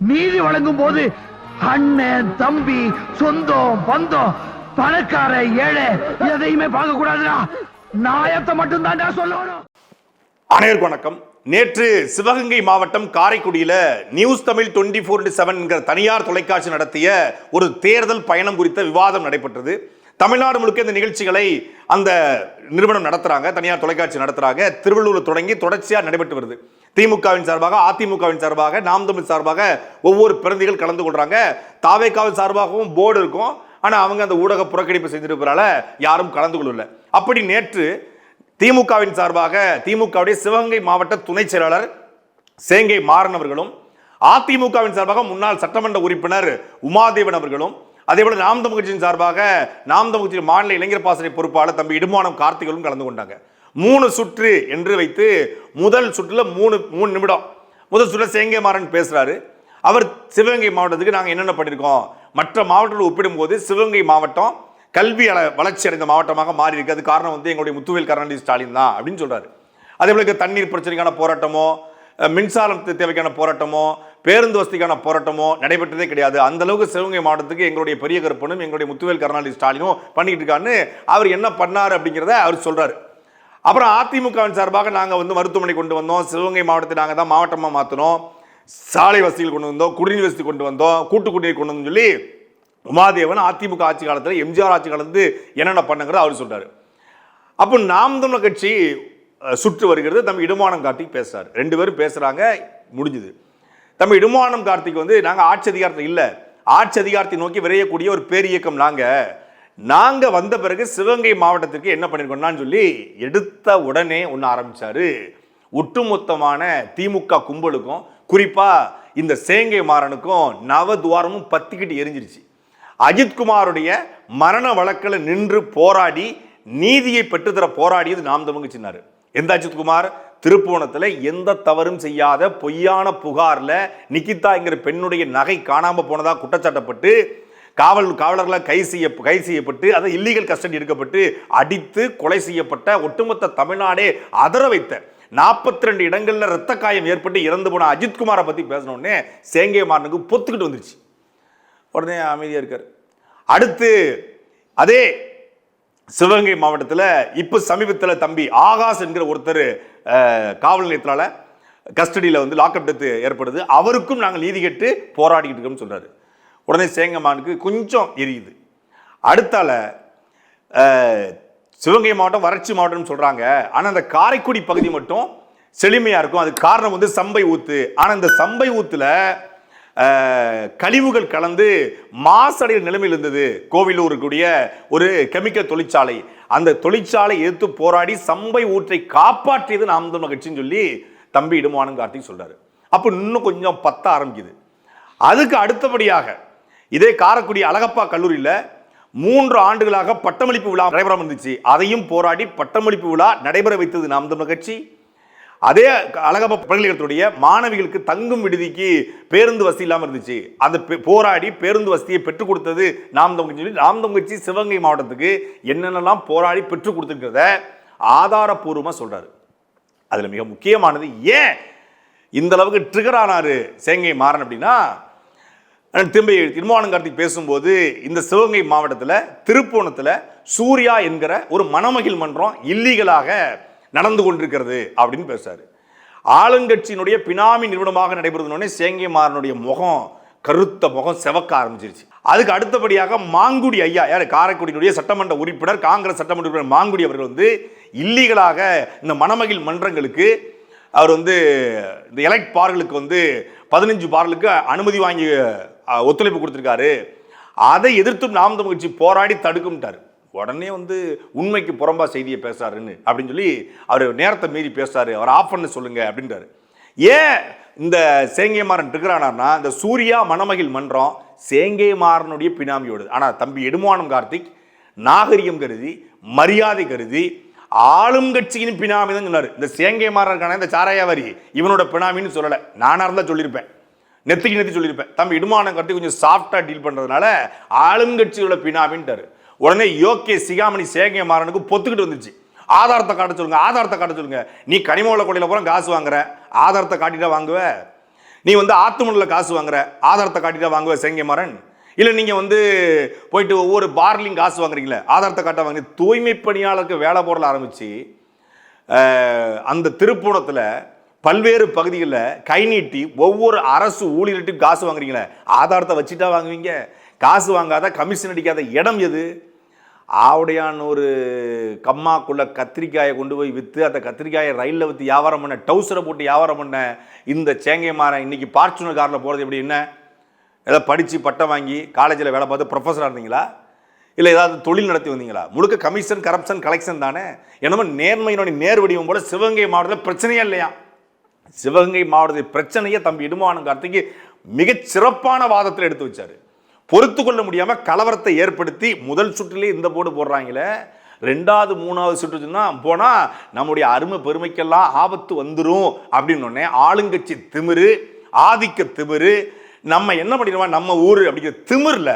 நீதி வழங்கும் போது அண்ணன் தம்பி சொந்தம் பந்தம் பணக்கார ஏழை எதையுமே பார்க்க கூடாதுடா. நாயத்தை மட்டும் தான் சொல்லணும். அனைவருக்கும் வணக்கம். நேற்று சிவகங்கை மாவட்டம் காரைக்குடியில நியூஸ் தமிழ் 24/7 தனியார் தொலைக்காட்சி நடத்திய ஒரு தேர்தல் பயணம் குறித்த விவாதம் நடைபெற்றது. தமிழ்நாடு முழுக்க இந்த நிகழ்ச்சிகளை அந்த நிறுவனம் நடத்துறாங்க, தனியார் தொலைக்காட்சி நடத்துறாங்க. திருவள்ளூர் தொடங்கி தொடர்ச்சியா நடைபெற்று வருது. திமுகவின் சார்பாக, அதிமுகவின் சார்பாக, நாம் தமிழ் சார்பாக ஒவ்வொரு பிரதிகள் கலந்து கொள்றாங்க. தாவேகாவின் சார்பாகவும் போர்டு இருக்கும், ஆனா அவங்க அந்த ஊடக புறக்கணிப்பு செஞ்சிருப்பதால யாரும் கலந்து கொள்ளல. அப்படி நேற்று திமுகவின் சார்பாக திமுகவுடைய சிவகங்கை மாவட்ட துணை செயலாளர் சேங்கை மாறன் அவர்களும், அதிமுகவின் சார்பாக முன்னாள் சட்டமன்ற உறுப்பினர் உமாதேவன் அவர்களும், அதே போல நாம் தமிழ் கட்சியின் சார்பாக நாம் தமிழ் கட்சி மாநில இளைஞர் பாசறை பொறுப்பாளர் தம்பி இடுமானம் கார்த்திகளும் கலந்து கொண்டாங்க. 3 சுற்று என்று வைத்து முதல் சுற்றுல 3 நிமிடம் முதல் சுற்றுல சேங்கை மாறன் பேசுறாரு. அவர் சிவகங்கை மாவட்டத்துக்கு நாங்கள் என்னென்ன பண்ணியிருக்கோம், மற்ற மாவட்டத்தில் ஒப்பிடும்போது சிவகங்கை மாவட்டம் கல்வி வளர்ச்சி அடைந்த மாவட்டமாக மாறி இருக்கு. அது காரணம் வந்து எங்களுடைய முத்துவேல் கருணாநிதி ஸ்டாலின் தான் அப்படின்னு சொல்றாரு. அதே போல தண்ணீர் பிரச்சனைக்கான போராட்டமோ, மின்சாரம் தேவைக்கான போராட்டமோ, பேருந்து வசதிக்கான போராட்டமோ நடைபெற்றதே கிடையாது. அந்த அளவுக்கு சிவகங்கை மாவட்டத்துக்கு எங்களுடைய பெரிய கருப்பனும் எங்களுடைய முத்துவேல் கருணாநிதி ஸ்டாலினும் பண்ணிட்டு இருக்கான்னு அவர் என்ன பண்ணாரு அப்படிங்கிறத அவர் சொல்றாரு. அப்புறம் அதிமுகவின் சார்பாக நாங்கள் வந்து மருத்துவமனை கொண்டு வந்தோம், சிவகங்கை மாவட்டத்தை நாங்கள் தான் மாவட்டமாக மாற்றினோம், சாலை வசதிகள் கொண்டு வந்தோம், குடிநீர் வசதி கொண்டு வந்தோம், கூட்டு குடிநீர் கொண்டு வந்து சொல்லி உமாதேவன் அதிமுக ஆட்சி காலத்தில் எம்ஜிஆர் ஆட்சி காலத்து என்னென்ன பண்ணுங்கிறத அவர் சொல்றாரு. அப்போ நாம் தமிழர் கட்சி சுற்று வருகிறது. தம்பி இடுமானம் கார்த்திக் பேசுறாரு. 2 பேரும் பேசுறாங்க, முடிஞ்சுது. தம்பி இடுமானம் கார்த்திக் வந்து நாங்கள் ஆட்சி அதிகாரத்தில் இல்லை, ஆட்சி அதிகாரத்தை நோக்கி விரையக்கூடிய ஒரு பேரியக்கம் நாங்க வந்த பிறகு சிவகங்கை மாவட்டத்திற்கு என்ன பண்ணிருக்கோம்னு சொல்லி எடுத்த உடனே ஒன்று ஆரம்பிச்சாரு. ஒட்டுமொத்தமான திமுக கும்பலுக்கும் குறிப்பா இந்த சேங்கை மாறனுக்கும் நவதுவாரமும் பத்திக்கிட்டு எரிஞ்சிருச்சு. அஜித்குமாருடைய மரண வழக்கில் நின்று போராடி நீதியை பெற்றுத்தர போராடியது நாம் தமிழ் கட்சினாரு. எந்த அஜித்குமார்? திருப்புவனத்தில் எந்த தவறும் செய்யாத பொய்யான புகார்ல நிகிதாங்கிற பெண்ணுடைய நகை காணாம போனதா குற்றச்சாட்டப்பட்டு காவலர்களால் கைது செய்யப்பட்டு அதை இல்லீகல் கஸ்டடி எடுக்கப்பட்டு அடித்து கொலை செய்யப்பட்ட ஒட்டுமொத்த தமிழ்நாடே அதர வைத்த 42 இடங்கள்ல ரத்த காயம் ஏற்பட்டு இறந்து போன அஜித்குமாரை பத்தி பேசணுன்னே சேங்கை மாறனுக்கு பொத்துக்கிட்டு வந்துருச்சு. உடனே அமைதியா இருக்காரு. அடுத்து அதே சிவகங்கை மாவட்டத்தில் இப்ப சமீபத்தில் தம்பி ஆகாஷ் என்கிற ஒருத்தர் காவல் நிலையத்தினால கஸ்டடியில் வந்து லாக்அப் டெத் ஏற்படுது, அவருக்கும் நாங்கள் நீதி கேட்டு போராடிக்கிட்டு இருக்கோம்னு சொல்றாரு. உடனே சேங்கமானுக்கு கொஞ்சம் எரியுது. அடுத்தால சிவகங்கை மாவட்டம் வறட்சி மாவட்டம் சொல்றாங்க, ஆனா அந்த காரைக்குடி பகுதி மட்டும் செழுமையா இருக்கும். அதுக்கு காரணம் வந்து சம்பை ஊத்து. ஆனா இந்த சம்பை ஊத்துல கழிவுகள் கலந்து மாசடைய நிலைமையில் இருந்தது. கோவிலூர் இருக்கக்கூடிய ஒரு கெமிக்கல் தொழிற்சாலை, அந்த தொழிற்சாலை எதிர்த்து போராடி சம்பை ஊற்றை காப்பாற்றியது நாம் தமிழர் கட்சின்னு சொல்லி தம்பி இடுமானம் கார்த்திக் சொல்றாரு. அப்ப இன்னும் கொஞ்சம் பத்த ஆரம்பிக்குது. அதுக்கு அடுத்தபடியாக இதே காரைக்குடி அழகப்பா கல்லூரியில் 3 ஆண்டுகளாக பட்டமளிப்பு விழா நடைபெறாமல் இருந்துச்சு. அதையும் போராடி பட்டமளிப்பு விழா நடைபெற வைத்தது நாம் தமிழர் கட்சி. அதே அழகப்பா பல்கலைக்கழகத்துடைய மாணவிகளுக்கு தங்கும் விடுதிக்கு பேருந்து வசதி இல்லாமல் இருந்துச்சு, அந்த போராடி பேருந்து வசதியை பெற்றுக் கொடுத்தது நாம் தமிழ் கட்சி. நாம் தமிழ் கட்சி சிவகங்கை மாவட்டத்துக்கு என்னென்னலாம் போராடி பெற்றுக் கொடுத்துருக்கிறத ஆதாரப்பூர்வமா சொல்றாரு. அதுல மிக முக்கியமானது, ஏன் இந்த அளவுக்கு ட்ரிகர் ஆனாரு சேங்கை மாறன் அப்படின்னா, திரும்ப இடுமானம் கார்த்திக் பேசும்போது இந்த சிவகங்கை மாவட்டத்தில் திருப்புவனத்தில் சூர்யா என்கிற ஒரு மணமகிழ் மன்றம் இல்லீகலாக நடந்து கொண்டிருக்கிறது அப்படின்னு பேசுறாரு. ஆளுங்கட்சியினுடைய பினாமி நிறுவனமாக நடைபெறுதுன்னு சேங்கை மாறனுடைய முகம், கருத்த முகம் செவக்க ஆரம்பிச்சிருச்சு. அதுக்கு அடுத்தபடியாக மாங்குடி ஐயா, யார்? காரைக்குடியினுடைய சட்டமன்ற உறுப்பினர், காங்கிரஸ் சட்டமன்ற உறுப்பினர் மாங்குடி அவர்கள் வந்து இல்லீகலாக இந்த மணமகிழ் மன்றங்களுக்கு அவர் வந்து இந்த எலக்ட் பார்களுக்கு வந்து 15 பார்களுக்கு அனுமதி வாங்கி ஒத்துழைப்பு கொடுத்திருக்காரு. அதை எதிர்த்து நாம் தமிழ் கட்சி போராடி தடுக்கும்ட்டாரு. உடனே வந்து உண்மைக்கு புறம்பா செய்தியை பேசுறாருன்னு அப்படின்னு சொல்லி அவர் நேரத்தை மீறி பேசுறாரு, அவர் ஆஃப் பண்ண சொல்லுங்க அப்படின்றாரு. ஏன் இந்த சேங்கை மாறன் இருக்கிறானா, இந்த சூர்யா மணமகிழ் மன்றம் சேங்கை மாறனுடைய பினாமியோடு. ஆனா தம்பி இடுமானம் கார்த்திக் நாகரிகம் கருதி, மரியாதை கருதி ஆளும் கட்சியின் பினாமி தான் சொன்னாரு. இந்த சேங்கை மாறனுக்கான இந்த சாராயாவரி இவனோட பினாமின்னு சொல்லலை. நானா இருந்தா சொல்லியிருப்பேன், நெத்தி சொல்லியிருப்பேன். தம்பி இடுமானம் கார்த்திக் கொஞ்சம் சாஃப்டா டீல் பண்றதுனால ஆளும் கட்சியோட பினாமின்ட்டாரு. உடனே யோகே சிகாமணி சேங்கை மாறனுக்கு பொத்துக்கிட்டு வந்துச்சு. ஆதாரத்தை காட்ட சொல்லுங்க, ஆதாரத்தை காட்ட சொல்லுங்க. நீ கனிம வள கொள்ளையில பூரா காசு வாங்குற, ஆதாரத்தை காட்டிட்டா வாங்குவ? நீ வந்து ஆத்துமணில் காசு வாங்குற, ஆதாரத்தை காட்டிட்டா வாங்குவ சேங்கமாறன்? இல்லை நீங்கள் வந்து போயிட்டு ஒவ்வொரு பார்லையும் காசு வாங்குறீங்களே, ஆதாரத்தை காட்ட வாங்க. தூய்மை பணியாளருக்கு வேலை போடல ஆரம்பிச்சு அந்த திருப்பூணத்தில் பல்வேறு பகுதிகளில் கை நீட்டி ஒவ்வொரு அரசு ஊழியர்கிட்டையும் காசு வாங்குறீங்களே, ஆதாரத்தை வச்சுட்டா வாங்குவீங்க? காசு வாங்காத, கமிஷன் அடிக்காத இடம் எது? ஆவுடையான் ஒரு கம்மாக்குள்ள கத்திரிக்காயை கொண்டு போய் விற்று அந்த கத்திரிக்காயை ரயிலில் விற்று வியாபாரம் பண்ண, டவுசரை போட்டு வியாபாரம் பண்ண இந்த சேங்கைமாறன் இன்னைக்கு பார்ச்சுனர் காரில் போகிறது எப்படி? என்ன ஏதாவது படித்து பட்டம் வாங்கி காலேஜில் வேலை பார்த்து ப்ரொஃபஸராக இருந்தீங்களா? இல்லை ஏதாவது தொழில் நடத்தி வந்தீங்களா? முழுக்க கமிஷன், கரப்ஷன், கலெக்ஷன் தானே. என்னமோ நேர்மையினுடைய நேர் வடிவம் போல சிவகங்கை மாவட்டத்தில் பிரச்சனையே இல்லையா? சிவகங்கை மாவட்டத்தில் பிரச்சனையை தம்பி இடுமானம் கார்த்திக்கு மிகச் சிறப்பான வாதத்தில் எடுத்து வச்சார். பொறுத்து கொள்ள முடியாமல் கலவரத்தை ஏற்படுத்தி முதல் சுற்றிலே இந்த போர்டு போடுறாங்களே, 2வது 3வது சுற்றுச்சுன்னா போனால் நம்முடைய அருமை பெருமைக்கெல்லாம் ஆபத்து வந்துடும் அப்படின்னு ஆளுங்கட்சி திமிரு, ஆதிக்க திமிரு, நம்ம என்ன பண்ணிடுவோம் நம்ம ஊர் அப்படிங்கிற திமிரில்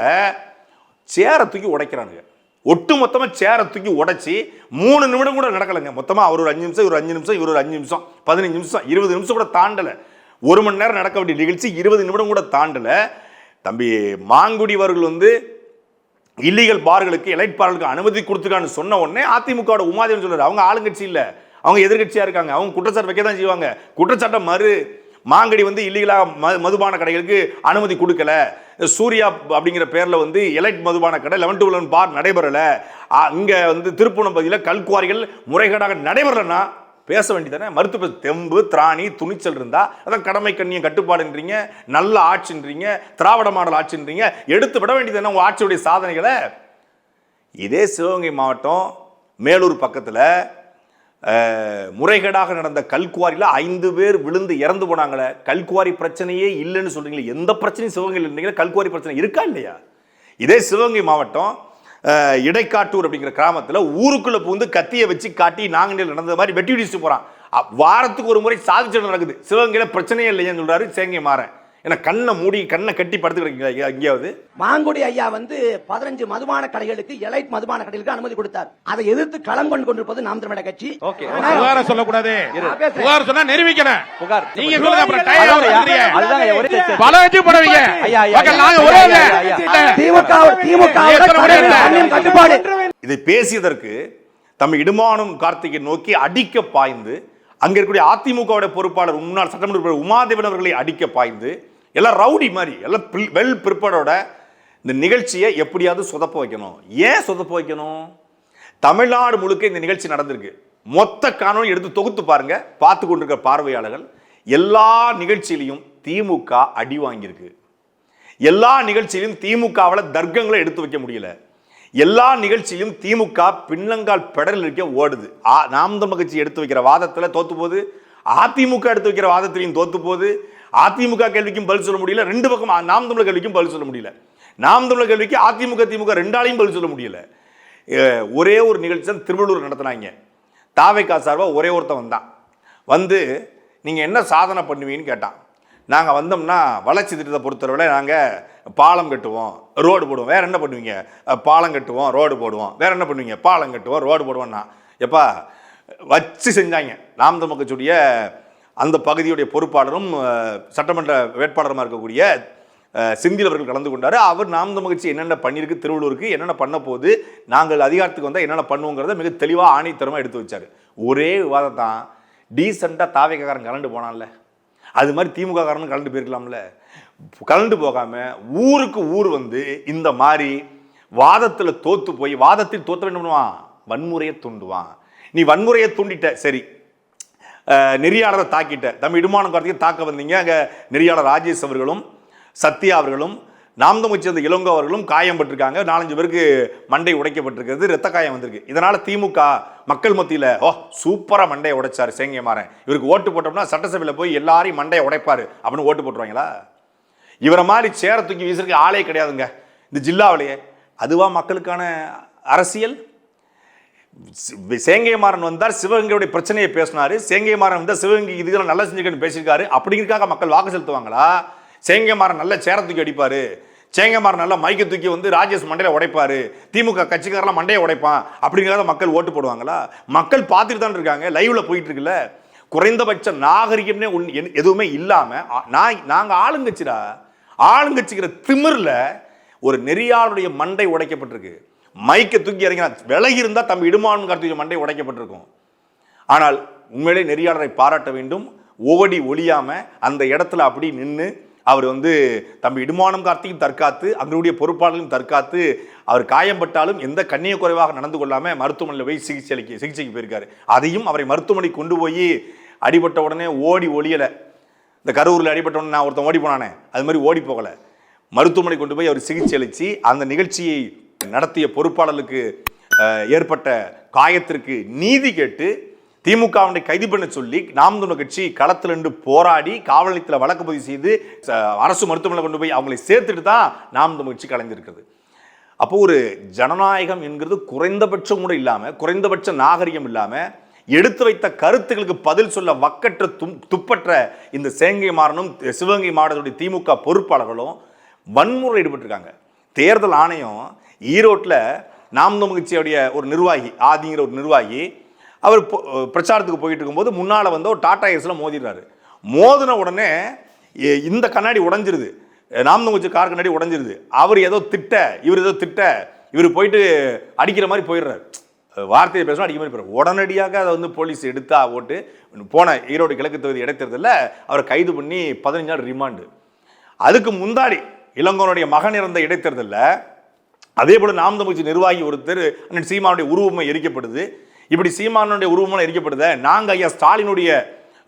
சேரை தூக்கி உடைக்கிறானுங்க. ஒட்டு மொத்தமாக சேரை தூக்கி உடைச்சி 3 நிமிடம் கூட நடக்கலைங்க. மொத்தமாக அவர் ஒரு 5 நிமிஷம், இவர் 5 நிமிஷம், இவர் ஒரு 5 நிமிஷம், 15 நிமிஷம், 20 நிமிஷம் கூட தாண்டலை. 1 மணி நேரம் நடக்க வேண்டிய நிகழ்ச்சி 20 நிமிடம் கூட தாண்டலை. தம்பி மாங்குடி அவர்கள் வந்து இல்லீகல் பார்களுக்கு, எலைட் பார்களுக்கு அனுமதி கொடுத்துருக்கான்னு சொன்ன உடனே அதிமுகவோட உமாதேவன் சொல்றாரு, அவங்க ஆளுங்கட்சி இல்லை, அவங்க எதிர்கட்சியாக இருக்காங்க, அவங்க குற்றச்சாட்டு வைக்க தான் செய்வாங்க. குற்றச்சாட்டை மறு மாங்கடி வந்து இல்லீகலாக மதுபான கடைகளுக்கு அனுமதி கொடுக்கல, சூர்யா அப்படிங்கிற பேரில் வந்து எலைட் மதுபான கடை 11 to 11 பார் நடைபெறலை, இங்கே வந்து திருப்பூணம் பகுதியில் கல்குவாரிகள் முறைகேடாக நடைபெறலைன்னா பேச வேண்டியதானே? மருத்துவ தெம்பு, திராணி, துணிச்சல் இருந்தா அதான் கடமை கண்ணியம் கட்டுப்பாடுன்றீங்க, நல்ல ஆட்சின்றீங்க, திராவிட மாடல் ஆட்சின்றீங்க, எடுத்து விட வேண்டியதானே உங்கள் ஆட்சியுடைய சாதனைகளை. இதே சிவகங்கை மாவட்டம் மேலூர் பக்கத்தில் முறைகேடாக நடந்த கல்குவாரியில் 5 பேர் விழுந்து இறந்து போனாங்களே. கல்குவாரி பிரச்சனையே இல்லைன்னு சொல்றீங்களே, எந்த பிரச்சனையும் சிவகங்கையில் இருந்தீங்க, கல்குவாரி பிரச்சனை இருக்கா இல்லையா? இதே சிவகங்கை மாவட்டம் இடைக்காட்டூர் அப்படிங்கிற கிராமத்தில் ஊருக்குள்ள பூந்து கத்தியை வச்சு காட்டி நாங்கநேரில் நடந்த மாதிரி வெட்டி விடிச்சுட்டு போறான். வாரத்துக்கு ஒரு முறை சாதிச்சு நடக்குது. சிவகங்கையில பிரச்சனையே இல்லையான்னு சொல்றாரு சேங்கைமாறன். ஏன்னா கண்ணை மூடி கண்ணை கட்டி படுத்துக்கிறீங்களா எங்கேயாவது? மாங்குடி ஐயா வந்து 15 மதுபான கடைகளுக்கு, எலைட் மதுபான கடைகளுக்கு அனுமதி கொடுத்தார். அதை எதிர்த்து களம் கொண்டிருப்பது நாம் தமிழக கட்சி. புகார சொல்லக்கூடாது, புகார் சொன்னா நிரூபிக்கணும். புகார் நீங்க சொல்லுங்க, அப்புறம் டைம் ஆகுறீங்க. அதுதான் ஒரே பல வெட்டி போடுவீங்க. நாங்க ஒரே திமுக கட்டுப்பாடு. இதை பேசியதற்கு தம் இடுமானம் கார்த்திகை நோக்கி அடிக்க பாய்ந்து, அங்க இருக்கக்கூடிய அதிமுக பொறுப்பாளர் முன்னாள் சட்டமன்ற உமாதேவன் அவர்களை அடிக்க பாய்ந்து, எல்லாம் ரவுடி மாதிரி எல்லாம் வெல் ப்ரிப்பேர்டோட இந்த நிகழ்ச்சியை எப்படியாவது சொதப்ப வைக்கணும். ஏன் சொதப்ப வைக்கணும்? தமிழ்நாடு முழுக்க இந்த நிகழ்ச்சி நடந்திருக்கு. மொத்த காணொலி எடுத்து தொகுத்து பாருங்க. பார்த்து கொண்டிருக்கிற பார்வையாளர்கள், எல்லா நிகழ்ச்சியிலையும் திமுக அடி வாங்கியிருக்கு. எல்லா நிகழ்ச்சியிலும் திமுகவில் தர்க்கங்களை எடுத்து வைக்க முடியல. எல்லா நிகழ்ச்சியிலும் திமுக பின்னங்கால் பெடல் இருக்க ஓடுது. நாம் தமிழர் கட்சி எடுத்து வைக்கிற வாதத்தில் தோத்து போகுது, அதிமுக எடுத்து வைக்கிற வாதத்திலையும் தோத்து போகுது. அதிமுக கேள்விக்கும் பதில் சொல்ல முடியல, 2 பக்கம் நாம் தமிழர் கேள்விக்கும் பதில் சொல்ல முடியல. நாம் தமிழர் கேள்விக்கு அதிமுக திமுக 2ஆலையும் பதில் சொல்ல முடியல. ஒரே ஒரு நிகழ்ச்சி தான் திருவள்ளூர் நடத்தினாங்க. தாவேகா சார்பா ஒரே ஒருத்தன் வந்தான். வந்து நீங்கள் என்ன சாதனை பண்ணுவீங்கன்னு கேட்டான். நாங்கள் வந்தோம்னா வளர்ச்சி திட்டத்தை பொறுத்தவரை நாங்கள் பாலம் கட்டுவோம், ரோடு போடுவோம். வேறு என்ன பண்ணுவீங்க? பாலம் கட்டுவோம், ரோடு போடுவோம். வேறு என்ன பண்ணுவீங்க? பாலம் கட்டுவோம், ரோடு போடுவோம்னா எப்பா வச்சு செஞ்சாங்க. நாம் தமிழர் கட்சியுடைய அந்த பகுதியுடைய பொறுப்பாளரும் சட்டமன்ற வேட்பாளருமாக இருக்கக்கூடிய செந்தில் அவர்கள் கலந்து கொண்டார். அவர் நாம் தமிழர் கட்சி என்னென்ன பண்ணியிருக்கு, திருவள்ளூருக்கு என்னென்ன பண்ண போது, நாங்கள் அதிகாரத்துக்கு வந்தால் என்னென்ன பண்ணுவோங்கிறத மிக தெளிவாக ஆணைத்தரமாக எடுத்து வச்சார். ஒரே விவாதம் தான். டீசெண்டாக தாவேக்காரன் கலந்து போனான்ல, அது மாதிரி திமுக காரனும் கலந்து போயிருக்கலாம்ல. கலந்து போகாமல் ஊருக்கு ஊர் வந்து இந்த மாதிரி வாதத்தில் தோத்து போய், வாதத்தில் தோற்ற வேண்டும் பண்ணுவான், வன்முறையை தூண்டுவான். நீ வன்முறையை தூண்டிட்ட, சரி, நெறியாளரை தாக்கிட்ட. தம் இடுமானம் கார்த்திகை தாக்க வந்தீங்க. அங்கே நெறியாளர் ராஜேஷ் அவர்களும் சத்யா அவர்களும் நாம் தமிழ் சேர்ந்த இளங்கோ அவர்களும் காயம் பட்டிருக்காங்க. 4-5 பேருக்கு மண்டை உடைக்கப்பட்டிருக்கிறது, இரத்த காயம் வந்திருக்கு. இதனால திமுக மக்கள் மத்தியில் சூப்பராக மண்டையை உடைச்சாரு சேங்கைமாறன், இவருக்கு ஓட்டு போட்டோம்னா சட்டசபையில் போய் எல்லாரையும் மண்டையை உடைப்பாரு அப்படின்னு ஓட்டு போட்டுருவாங்களா? இவரை மாதிரி சேர தூக்கி வீசுறதுக்கு ஆளே கிடையாதுங்க இந்த ஜில்லாவிலேயே. அதுவா மக்களுக்கான அரசியல்? சேங்கைமாறன் வந்தார், சிவகங்கையுடைய பிரச்சனையை பேசினாரு. சேங்கைமாறன் வந்தால் சிவகங்கை இதுக்கெல்லாம் நல்லா செஞ்சுக்கன்னு பேசியிருக்காரு. அப்படிங்கிறதுக்காக மக்கள் வாக்கு செலுத்துவாங்களா? சேங்கைமாறன் நல்ல சேர தூக்கி அடிப்பாரு, சேங்கைமாறன் நல்லா மைக்க தூக்கி வந்து ராஜேஷ் மண்டையில உடைப்பாரு, திமுக கட்சிக்காரெல்லாம் மண்டையை உடைப்பான் அப்படிங்கிறத மக்கள் ஓட்டு போடுவாங்களா? மக்கள் பார்த்துட்டு தான் இருக்காங்க, லைவ்ல போயிட்டு இருக்குல்ல. குறைந்தபட்ச நாகரிகம்னே எதுவுமே இல்லாம நாங்க ஆளுங்கட்சிடா, ஆளுங்கட்சிக்கிற திமிர்ல ஒரு நெறியாளுடைய மண்டை உடைக்கப்பட்டிருக்கு. மைக்க தூக்கி இறங்கினா விலகி இருந்தா தம்பி இடுமானம் கார்த்திகை மண்டை உடைக்கப்பட்டிருக்கும். ஆனால் உண்மையிலே நெறியாளரை பாராட்ட வேண்டும். ஓடி ஒளியாம அந்த இடத்துல அப்படி நின்று அவர் தம்பி இடுமானம் கார்த்தியும் தற்காத்து, அங்களுடைய பொறுப்பாளர்களும் தற்காத்து, அவர் காயம்பட்டாலும் எந்த கண்ணிய குறைவாக நடந்து கொள்ளாம மருத்துவமனையில் போய் சிகிச்சைக்கு போயிருக்காரு. அதையும் அவரை மருத்துவமனை கொண்டு போய் அடிபட்ட உடனே ஓடி ஒளியலை. இந்த கரூரில் அடிபட்ட உடனே நான் ஒருத்தன் ஓடி போனானே, அது மாதிரி ஓடி போகலை. மருத்துவமனை கொண்டு போய் அவர் சிகிச்சை அளித்து அந்த நிகழ்ச்சியை நடத்திய பொறுப்பாளர்களுக்கு ஏற்பட்ட காயத்திற்கு நீதி கேட்டு திமுகவை கைது பண்ண சொல்லி நாம் தமிழர் கட்சி களத்தில் நின்று போராடி காவல் நிலையத்தில் வழக்கு பதிவு செய்து அரசு மருத்துவமனை கொண்டு போய் அவங்களை சேர்த்துட்டு தான் நாம் தமிழர் கட்சி கலைஞ்சிருக்கிறது. அப்போ ஒரு ஜனநாயகம் என்கிறது குறைந்தபட்சம் கூட இல்லாமல், குறைந்தபட்ச நாகரிகம் இல்லாமல், எடுத்து வைத்த கருத்துக்களுக்கு பதில் சொல்ல வக்கற்ற துப்பற்ற இந்த சேங்கை மாறனும் சிவகங்கை மாவட்டத்துடைய திமுக பொறுப்பாளர்களும் வன்முறை ஈடுபட்டிருக்காங்க. தேர்தல் ஆணையம் ஈரோட்டில் நாம் தமிழர் கட்சியுடைய ஒரு நிர்வாகி, ஆதிங்கிற ஒரு நிர்வாகி, அவர் பிரச்சாரத்துக்கு போயிட்டு இருக்கும்போது முன்னால் ஒரு டாடா ஏஸ்ல மோதிடுறாரு. மோதின உடனே இந்த கண்ணாடி உடஞ்சிருது, நாம் தமிழர் கட்சி கார் கண்ணாடி உடஞ்சிருது. அவர் ஏதோ திட்ட, இவர் போயிட்டு அடிக்கிற மாதிரி போயிடுறாரு. வார்த்தையை பேசணும், அடிக்க மாதிரி போயிடுறாரு. உடனடியாக அதை போலீஸ் எடுத்தா ஓட்டு போன ஈரோடு கிழக்கு தொகுதி இடைத்தேர்தலில் அவரை கைது பண்ணி 15 நாள் ரிமாண்டு. அதுக்கு முந்தாடி இளங்கோனுடைய மகன் இறந்த இடைத்தேர்தலில் அதே போல நாம் தமிழர் கட்சி நிர்வாகி ஒருத்தர் அண்ணன் சீமானுடைய உருவமை எரிக்கப்படுது. இப்படி சீமானுடைய உருவமாக எரிக்கப்படுத நாங்கள் ஐயா ஸ்டாலினுடைய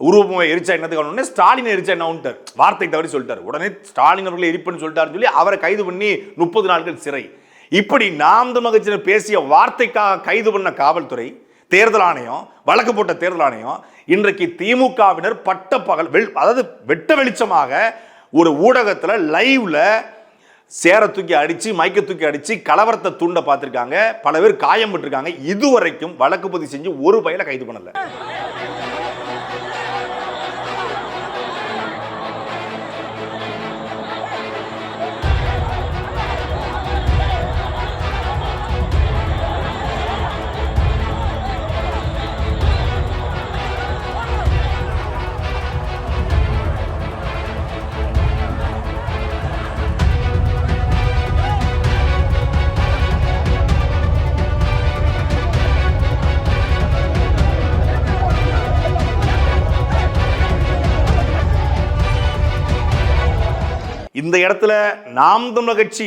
உருவமை எரிச்சா என்னதுக்கு ஸ்டாலினை எரிச்சா என்ன வார்த்தை தவறி சொல்லிட்டார். உடனே ஸ்டாலின் அவர்களை எரிப்புன்னு சொல்லிட்டாருன்னு சொல்லி அவரை கைது பண்ணி 30 நாட்கள் சிறை. இப்படி நாம் தமிழர் கட்சியினர் பேசிய வார்த்தைக்காக கைது பண்ண காவல்துறை, தேர்தல் ஆணையம், வழக்கு போட்ட தேர்தல் ஆணையம் இன்றைக்கு திமுகவினர் பட்ட பகல் அதாவது வெட்ட வெளிச்சமாக ஒரு ஊடகத்தில் லைவ்ல சேர தூக்கி அடிச்சு, மைக்க தூக்கி அடிச்சு கலவரத்தை தூண்ட பார்த்திருக்காங்க. பல பேர் காயம் பட்டிருக்காங்க. இதுவரைக்கும் வழக்கு பதிவு செஞ்சு ஒரு பையனை கைது பண்ணல. இந்த இடத்துல நாம் தமிழர் கட்சி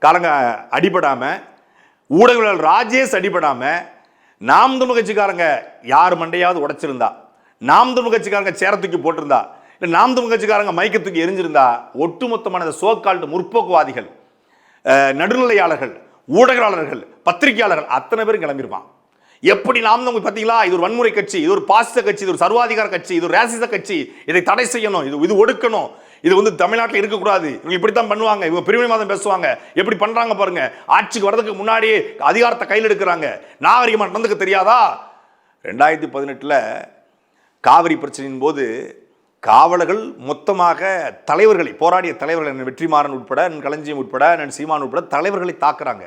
காரங்க அடிபடாம, ஊடகவியலாளர் ராஜேஷ் அடிபடாம, நாம் தமிழர் கட்சிக்காரங்க யார் மண்டையாவது உடைச்சிருந்தா, நாம் தமிழர் கட்சிக்காரங்க சேரத்துக்கு போட்டிருந்தா, இல்லை நாம் தமிழர் கட்சிக்காரங்க மைக்கத்துக்கு எரிஞ்சிருந்தா, ஒட்டுமொத்தமான சோக்கால்டு முற்போக்குவாதிகள், நடுநிலையாளர்கள், ஊடகவியலாளர்கள், பத்திரிகையாளர்கள் அத்தனை பேரும் கிளம்பியிருப்பான். எப்படி நாம் தமிழ் பார்த்தீங்களா, இது ஒரு வன்முறை கட்சி, இது ஒரு பாசிச கட்சி, இது ஒரு சர்வாதிகார கட்சி, இது ஒரு ரேசிச கட்சி, இதை தடை செய்யணும், இது ஒடுக்கணும், இது தமிழ்நாட்டில் இருக்கக்கூடாது, இவங்க இப்படித்தான் பண்ணுவாங்க, இவங்க பிரிவினைவாதம் பேசுவாங்க, எப்படி பண்றாங்க பாருங்க, ஆட்சிக்கு வரதுக்கு முன்னாடியே அதிகாரத்தை கையில் எடுக்கிறாங்க, நாகரிகமா நடந்துக்க தெரியாதா? 2018 காவிரி பிரச்சனையின் போது காவலர்கள் மொத்தமாக தலைவர்களை, போராடிய தலைவர்கள், வெற்றிமாறன் உட்பட, களஞ்சியம் உட்பட, சீமான் உட்பட தலைவர்களை தாக்குறாங்க.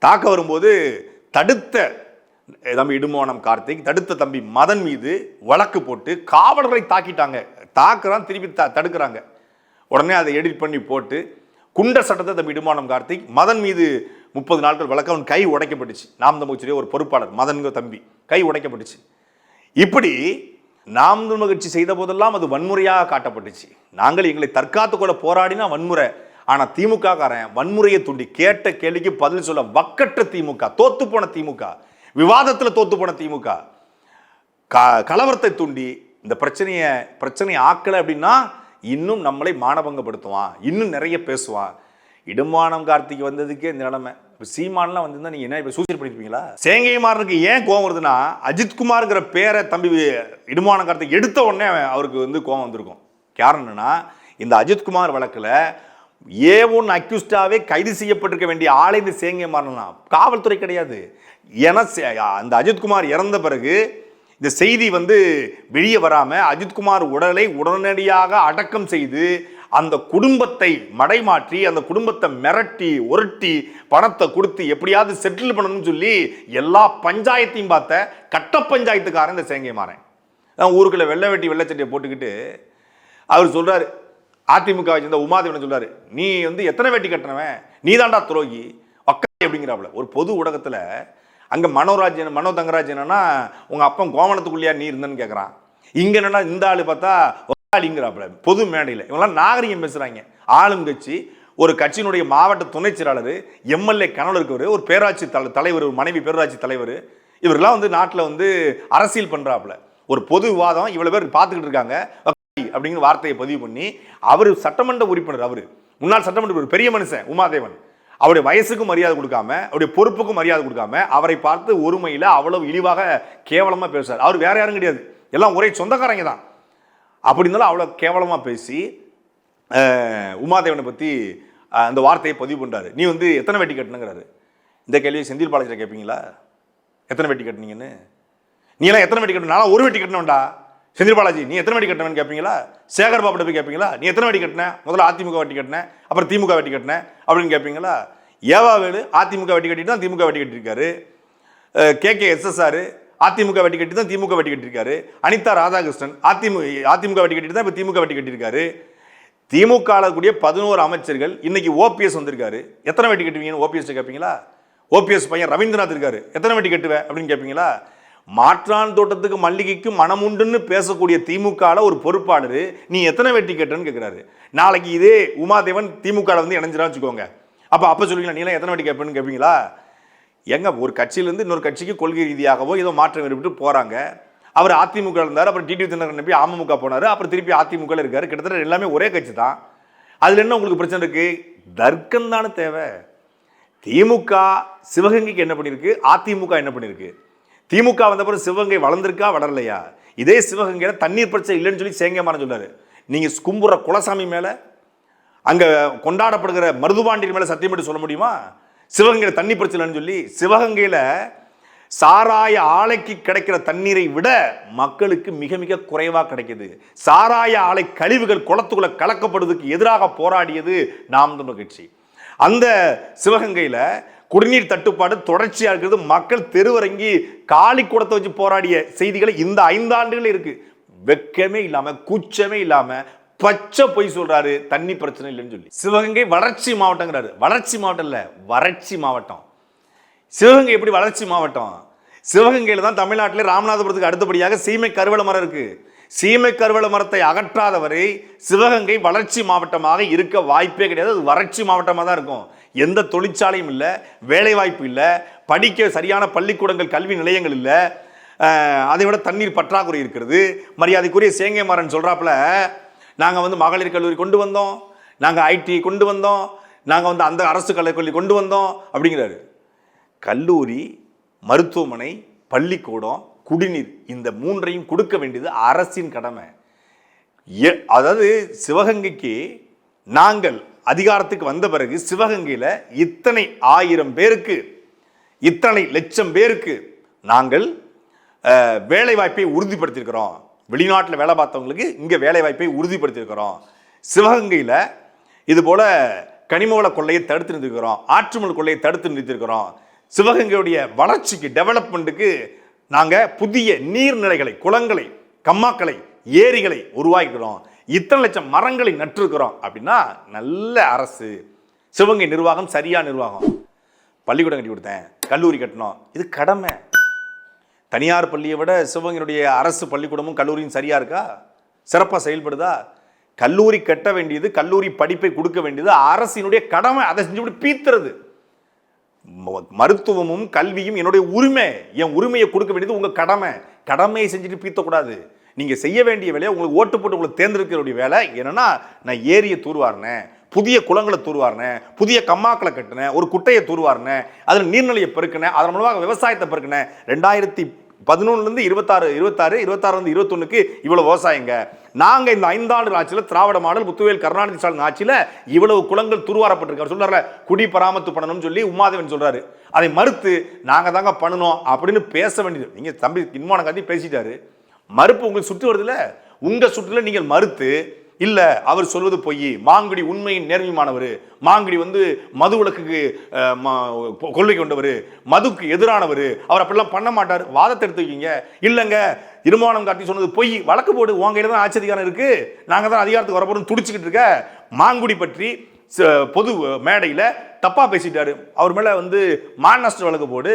தாக்க வரும்போது தடுத்த தம்பி இடுமானம் கார்த்திக், தடுத்த தம்பி மதன் மீது வழக்கு போட்டு காவலர்களை தாக்கிட்டாங்க. தாக்குறான், திருப்பி தடுக்கிறாங்க. உடனே அதை எடிட் பண்ணி போட்டு குண்டர் சட்டத்தை தம்பி இடுமானம் கார்த்திக், மதன் மீது 30 நாட்கள் வழக்கு, அவன் கை உடைக்கப்பட்டுச்சு. நாம் தமிழர் கட்சியுடைய ஒரு பொறுப்பாளர் மதன்கிற தம்பி கை உடைக்கப்பட்டுச்சு. இப்படி நாம் தமிழர் கட்சி செய்த போதெல்லாம் அது வன்முறையாக காட்டப்பட்டுச்சு. நாங்கள் எங்களை தற்காத்து கூட போராடினா வன்முறை. ஆனா திமுக காரன் வன்முறையை தூண்டி கேட்ட கேள்விக்கு பதில் சொல்ல வக்கற்ற திமுக, தோத்து போன திமுக, விவாதத்தில் தோத்து போன திமுக, கலவரத்தை தூண்டி இந்த பிரச்சனையை ஆக்கலை அப்படின்னா இன்னும் நம்மளை மானபங்கப்படுத்துவான், இன்னும் நிறைய பேசுவான். இடுமானம் கார்த்திக் வந்ததுக்கே இந்த நிலைமை. சீமான்லாம் வந்திருந்தா நீங்க என்ன சூசைட் பண்ணிருப்பீங்களா? சேங்கை மாறனுக்கு ஏன் கோவம் வருதுன்னா, அஜித்குமார்ங்கிற பேரை தம்பி இடுமானம் கார்த்திக் எடுத்த உடனே அவருக்கு கோவம் வந்திருக்கும். காரணம் என்னன்னா, இந்த அஜித்குமார் வழக்கில் A1 அக்யூஸ்டாவே கைது செய்யப்பட்டிருக்க வேண்டிய ஆளை இந்த சேங்கை மாறலாம், காவல்துறை கிடையாது. ஏன்னா அந்த அஜித்குமார் இறந்த பிறகு இந்த செய்தி வெளியே வராம அஜித்குமார் உடலை உடனடியாக அடக்கம் செய்து அந்த குடும்பத்தை மடைமாற்றி, அந்த குடும்பத்தை மிரட்டி உருட்டி பணத்தை கொடுத்து எப்படியாவது செட்டில் பண்ணணும்னு சொல்லி எல்லா பஞ்சாயத்தையும் பார்த்த கட்ட பஞ்சாயத்துக்காரன் இந்த சேங்கை மாறன். ஊருக்குள்ள வெள்ளை வெட்டி வெள்ளச்சட்டியை போட்டுக்கிட்டு அவர் சொல்றாரு, அதிமுக சேர்ந்த உமாதேவன் சொல்றாரு, நீ வந்து எத்தனை வேட்டி கட்டினவன், நீ தாண்டா துரோகி ஒக்காய் அப்படிங்கிறாப்புல. ஒரு பொது ஊடகத்துல அங்க மனோ தங்கராஜ் என்னன்னா உங்க அப்பன் கோவணத்துக்குள்ளேயா நீ இருந்தன்னு கேட்கறான். இங்க என்னன்னா இந்த ஆளு பார்த்தா ஒக்காளிங்கிறாப்புல பொது மேடையில். இவங்கெல்லாம் நாகரிகம் பேசுறாங்க. ஆளுங்கட்சி, ஒரு கட்சியினுடைய மாவட்ட துணை செயலாளர், எம்எல்ஏ கனவுல இருக்கவர், ஒரு பேராட்சி தலைவர், ஒரு மனைவி பேரூராட்சி தலைவர், இவரெல்லாம் வந்து நாட்டில் வந்து அரசியல் பண்றாப்புல. ஒரு பொது விவாதம் இவ்வளவு பேர் பார்த்துக்கிட்டு இருக்காங்க அப்படிங்கிற வார்த்தையை பதிவு பண்ணி அவர் சட்டமன்ற உறுப்பினர், அவர் முன்னாள் சட்டமன்ற பெரிய மனுஷன் உமாதேவன், அவருடைய வயசுக்கும் மரியாதை கொடுக்காம, அவருடைய பொறுப்புக்கும் மரியாதை கொடுக்காம, அவரை பார்த்து ஒருமையில அவ்வளவு இழிவாக கேவலமா பேசுறார். அவர் வேற யாரும் கிடையாது, எல்லாம் ஒரே சொந்தக்காரங்க தான். அப்படி இருந்தாலும் அவ்வளவு கேவலமா பேசி உமாதேவனை பத்தி அந்த வார்த்தையை பதிவு பண்றாரு. நீ வந்து எத்தனை வெட்டி கட்டணுங்கிறாரு. இந்த கேள்வியை செந்தில் பாலாஜி கேட்பீங்களா? எத்தனை வெட்டி கட்டினீங்கன்னு? நீ எல்லாம் எத்தனை வெட்டி கட்டணும்? நான் ஒரு வெட்டி கட்டணும்டா. செந்தில் பாலாஜி நீ எத்தனை வெட்டி கட்டணும்னு கேட்பீங்களா? சேகர் பாபு போய் கேட்பீங்களா? நீ எத்தனை வெட்டி கட்டின? முதல்ல அதிமுக வெட்டி கட்டின, அப்புறம் திமுக வெட்டி கட்டின அப்படின்னு கேட்பீங்களா? ஏவாவேலு அதிமுக வெட்டி கட்டிட்டு தான் திமுக வெட்டி கட்டிருக்காரு. KKSSR அதிமுக வெட்டி கட்டி தான் திமுக வெட்டி கட்டிருக்காரு. அனிதா ராதாகிருஷ்ணன் அதிமுக வெட்டி கட்டிட்டு தான் இப்போ திமுக வெட்டி கட்டிருக்காரு. திமுக கூடிய 11 அமைச்சர்கள், இன்னைக்கு ஓபிஎஸ் வந்திருக்காரு. எத்தனை வெட்டி கட்டுவீங்கன்னு ஓபிஎஸ் கேட்பீங்களா? ஓபிஎஸ் பையன் ரவீந்திரநாத் இருக்காரு, எத்தனை வெட்டி கட்டுவேன் அப்படின்னு கேட்பீங்களா? மாற்றான் தோட்டத்துக்கு மல்லிகைக்கு மனம் உண்டுன்னு பேசக்கூடிய திமுக ஒரு பொறுப்பாளர் நீ எத்தனை வெட்டி கட்டுன்னு கேட்கிறாரு. நாளைக்கு இதே உமாதேவன் திமுக வந்து இணைஞ்சிரா வச்சுக்கோங்க, அப்ப சொல்லுவீங்களா நீ எல்லாம் எத்தனை வெட்டி கேட்பேன்னு கேட்பீங்களா? எங்க ஒரு கட்சியிலிருந்து இன்னொரு கட்சிக்கு கொள்கை ரீதியாகவோ ஏதோ மாற்றம் ஏற்பட்டு போறாங்க. அவர் அதிமுக இருந்தார், அப்புறம் டிடிவி தினகரன் நம்பி அமமுக போனாரு, அப்புறம் திருப்பி அதிமுக இருக்காரு. கிட்டத்தட்ட எல்லாமே ஒரே கட்சி தான். அதுல என்ன உங்களுக்கு பிரச்சனை இருக்கு? தர்க்கம் தானே தேவை. திமுக சிவகங்கைக்கு என்ன பண்ணிருக்கு, அதிமுக என்ன பண்ணிருக்கு? திமுக வந்த பிறகு சிவகங்கை வளர்ந்திருக்கா வளரலையா? இதே சிவகங்கையில தண்ணீர் பிரச்சனை இல்லைன்னு சொல்லி சேங்கமான சொன்னாரு. நீங்க கும்புற குலசாமி மேல, அங்க கொண்டாடப்படுகிற மருதுபாண்டியர் மேல சத்தியம் பண்ணி சொல்ல முடியுமா சிவகங்கையில தண்ணி பிரச்சனைன்னு சொல்லி? சிவகங்கையில சாராய ஆலைக்கு கிடைக்கிற தண்ணீரை விட மக்களுக்கு மிக மிக குறைவா கிடைக்குது. சாராய ஆலை கழிவுகள் குளத்துக்குள்ள கலக்கப்படுவதற்கு எதிராக போராடியது நாம் தமிழர் கட்சி. அந்த சிவகங்கையில குடிநீர் தட்டுப்பாடு தொடர்ச்சியா இருக்கிறது. மக்கள் தெருவரங்கி காலி குடத்தை வச்சு போராடிய செய்திகளை இந்த 5 ஆண்டுகள் இருக்கு. வெக்கமே இல்லாம, கூச்சமே இல்லாம பச்சை பொய் சொல்றாரு தண்ணி பிரச்சனை இல்லைன்னு சொல்லி. சிவகங்கை வறட்சி மாவட்டங்கிறாரு. வறட்சி மாவட்டம் இல்ல, வறட்சி மாவட்டம். சிவகங்கை எப்படி வளர்ச்சி மாவட்டம்? சிவகங்கையில தான் தமிழ்நாட்டில் ராமநாதபுரத்துக்கு அடுத்தபடியாக சீமை கருவேல மரம் இருக்கு. சீமை கருவேல மரத்தை அகற்றாதவரை சிவகங்கை வளர்ச்சி மாவட்டமாக இருக்க வாய்ப்பே கிடையாது. அது வறட்சி மாவட்டமாக தான் இருக்கும். எந்த தொழிற்சாலையும் இல்லை, வேலை வாய்ப்பு இல்லை, படிக்க சரியான பள்ளிக்கூடங்கள் கல்வி நிலையங்கள் இல்லை, அதை விட தண்ணீர் பற்றாக்குறை இருக்கிறது. மரியாதைக்குரிய சேங்கை மாறன் சொல்றாப்புல, நாங்கள் வந்து மகளிர் கல்லூரி கொண்டு வந்தோம், நாங்கள் ஐடி கொண்டு வந்தோம், நாங்கள் வந்து அந்த அரசு கல்லூரி கொண்டு வந்தோம் அப்படிங்கிறாரு. கல்லூரி, மருத்துவமனை, பள்ளிக்கூடம், குடிநீர் இந்த 3ஐயும் கொடுக்க வேண்டியது அரசின் கடமை. அதாவது சிவகங்கைக்கு நாங்கள் அதிகாரத்துக்கு வந்த பிறகு சிவகங்கையில் இத்தனை 1000 பேருக்கு, இத்தனை லட்சம் பேருக்கு நாங்கள் வேலை வாய்ப்பை உறுதிப்படுத்தியிருக்கிறோம். வெளிநாட்டில் வேலை பார்த்தவங்களுக்கு இங்கே வேலை வாய்ப்பை உறுதிப்படுத்தியிருக்கிறோம். சிவகங்கையில் இது போல கனிமவள கொள்ளையை தடுத்து நிறுத்திருக்கிறோம், ஆற்றுமல் கொள்ளையை தடுத்து நிறுத்திருக்கிறோம். சிவகங்கையுடைய வளர்ச்சிக்கு, டெவலப்மெண்ட்டுக்கு நாங்கள் புதிய நீர்நிலைகளை, குளங்களை, கம்மாக்களை, ஏரிகளை உருவாக்கிறோம், இத்தனை லட்சம் மரங்களை நட்டிருக்கிறோம் அப்படின்னா நல்ல அரசு. சிவகங்கை நிர்வாகம் சரியா நிர்வாகம். பள்ளிக்கூடம் கட்டி கொடுத்தேன், கல்லூரி கட்டணும், இது கடமை. தனியார் பள்ளியை விட சிவகங்கையுடைய அரசு பள்ளிக்கூடமும் கல்லூரியும் சரியா இருக்கா? சிறப்பாக செயல்படுதா? கல்லூரி கட்ட வேண்டியது, கல்லூரி படிப்பை கொடுக்க வேண்டியது அரசினுடைய கடமை. அதை செஞ்சு பீத்துறது. மருத்துவமும் கல்வியும் என்னுடைய உரிமை, என் உரிமையை கொடுக்க வேண்டியது உங்க கடமை. கடமையை செஞ்சுட்டு பீத்தக்கூடாது. நீங்க செய்ய வேண்டிய வேலையை, உங்களுக்கு ஓட்டு போட்டு உங்களை தேர்ந்தெடுக்கிற வேலை என்னன்னா, நான் ஏரியை தூர்வாரினேன், புதிய குளங்களை தூர்வாரினேன், புதிய கம்மாக்களை கட்டினேன், ஒரு குட்டையை தூர்வாரினேன், அதில் நீர்நிலையை பெருக்கினேன், அதன் மூலமாக விவசாயத்தை பெருக்கினேன். 2011 26 26 21 இவ்வளவு விவசாயங்க. நாங்க இந்த 5 ஆண்டு ஆட்சியில் திராவிட மாடல் முத்துவேல் கருணாநிதி ஸ்டாலின் ஆட்சியில் இவ்வளவு குளங்கள் தூர்வாரப்பட்டிருக்காரு. சொல்றாரு குடி பராமரிப்பு பண்ணணும்னு சொல்லி உமாதேவன் சொல்றாரு. அதை மறுத்து நாங்க தாங்க பண்ணணும் அப்படின்னு பேச வேண்டியது. நீங்க தம்பி இன்மான காந்தி பேசிட்டாரு. மறுப்பு உங்களுக்கு சுட்டு வருதுல, உங்க சுற்றுல நீங்கள் மறுத்து இல்ல அவர் சொல்வது பொய், மாங்குடி உண்மையின் நேர்மையானவர், மாங்குடி வந்து மது விலக்குக்கு கொள்கை கொண்டவர், மதுக்கு எதிரானவர், அவர் அப்படிலாம் பண்ண மாட்டார் வாதத்தை எடுத்து வைக்கீங்க. இல்லங்க இருமானம் காட்டி சொன்னது பொய், வழக்கு போடு, உங்க கையில தான் ஆட்சி அதிகாரம் இருக்கு, நாங்க தான் அதிகாரத்துக்கு வரப்போறோம்னு துடிச்சுக்கிட்டு இருக்க. மாங்குடி பற்றி பொது மேடையில தப்பா பேசிட்டாரு, அவர் மேல வந்து மாநஷ்ட வழக்கு போடு.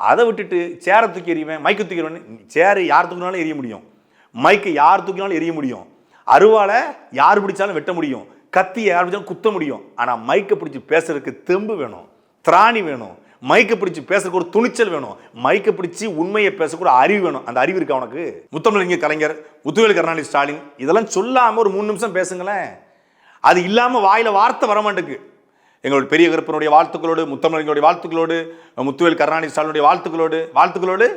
அதை விட்டுட்டு சேரை தூக்கி எறிவேன், மைக்கு தூக்கி எறிவேன். சேரு யார் தூக்கினாலும் எரிய முடியும், மைக்கு யார் தூக்கினாலும் எரிய முடியும், அருவாலை யார் பிடிச்சாலும் வெட்ட முடியும், கத்தி யார் பிடிச்சாலும் குத்த முடியும். ஆனா மைக்கை பிடிச்சி பேசுறதுக்கு தெம்பு வேணும், திராணி வேணும், மைக்கை பிடிச்சி பேசுறதுக்கு ஒரு துணிச்சல் வேணும், மைக்கை பிடிச்சி உண்மையை பேசக்கூட அறிவு வேணும். அந்த அறிவு இருக்கா உனக்கு? முத்தமிழறிஞர் கலைஞர், முத்துவேல் கருணாநிதி ஸ்டாலின் இதெல்லாம் சொல்லாம ஒரு 3 நிமிஷம் பேசுங்களேன். அது இல்லாம வாயில வார்த்தை வரமாட்டுக்கு. எங்களுடைய பெரிய கருப்பனுடைய வாழ்த்துக்களோடு, முத்தமிழறிஞருடைய வாழ்த்துக்களோடு, முத்துவேல் கருணாநிதி ஸ்டாலினுடைய வாழ்த்துக்களோடு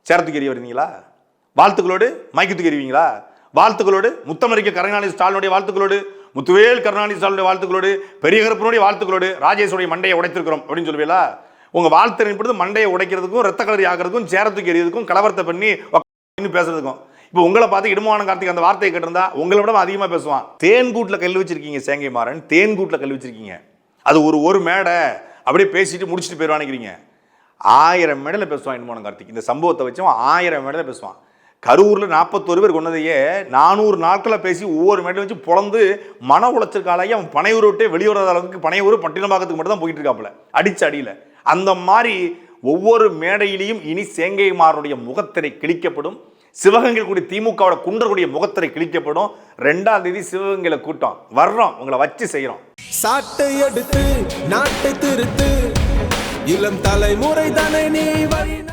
சேர தூக்கி எறிய வருவீங்களா? வாழ்த்துக்களோடு மைக்கு தூக்கி எறிவீங்களா? வாழ்த்துக்களோடு முத்தமிழறிஞர் கருணாநிதி ஸ்டாலினுடைய வாழ்த்துக்களோடு, முத்துவேல் கருணாநிதி ஸ்டாலினுடைய வாழ்த்துக்களோடு, பெரிய கருப்பனுடைய வாழ்த்துக்களோடு ராஜேஷுடைய மண்டையை உடைத்திருக்கிறோம் அப்படின்னு சொல்லுவீங்களா? உங்க வாழ்த்து மண்டையை உடைக்கிறதுக்கும் ரத்த கலரி ஆகிறதுக்கும் சேர தூக்கி எறியதுக்கும் கலவரத்தை பண்ணி பேசுறதுக்கும். இப்போ உங்களை பார்த்து இடுமான கார்த்திக் அந்த வார்த்தையை கேட்டிருந்தா உங்களை விட அதிகமாக பேசுவான். தேன்கூட்டில் கல் வச்சிருக்கீங்க சேங்கை மாறன், தேன்கூட்டில் கல் வச்சிருக்கீங்க. அது ஒரு மேடை அப்படியே பேசிட்டு முடிச்சுட்டு போயிடுவானுக்கிறீங்க. 1000 மேடையில் பேசுவான் இடுமான கார்த்திக். இந்த சம்பவத்தை வச்சு 1000 மேடையில் பேசுவான். கரூரில் 41 பேர் கொண்டதையே 400 நாட்களை பேசி ஒவ்வொரு மேடையில் வச்சு பொழந்து மன உளைச்சலுக்காலாகி அவன் பனையூர் விட்டே வெளியூர் அளவுக்கு பனையூர் பட்டினமாக்கத்துக்கு மட்டும் தான் போயிட்டு இருக்காப்புல அடிச்ச அடியில். அந்த மாதிரி ஒவ்வொரு மேடையிலையும் இனி சேங்கை மாறனுடைய முகத்திரை கிழிக்கப்படும். சிவகங்கை கூடிய திமுகவோட குன்றக்கூடிய முகத்திரை கிழிக்கப்படும். 2ஆம் தேதி சிவகங்கையில கூட்டம் வர்றோம், உங்களை வச்சு செய்யறோம். சாட்டை எடுத்து நாட்டை திருத்து, இளம் தலைமுறை தானே நீ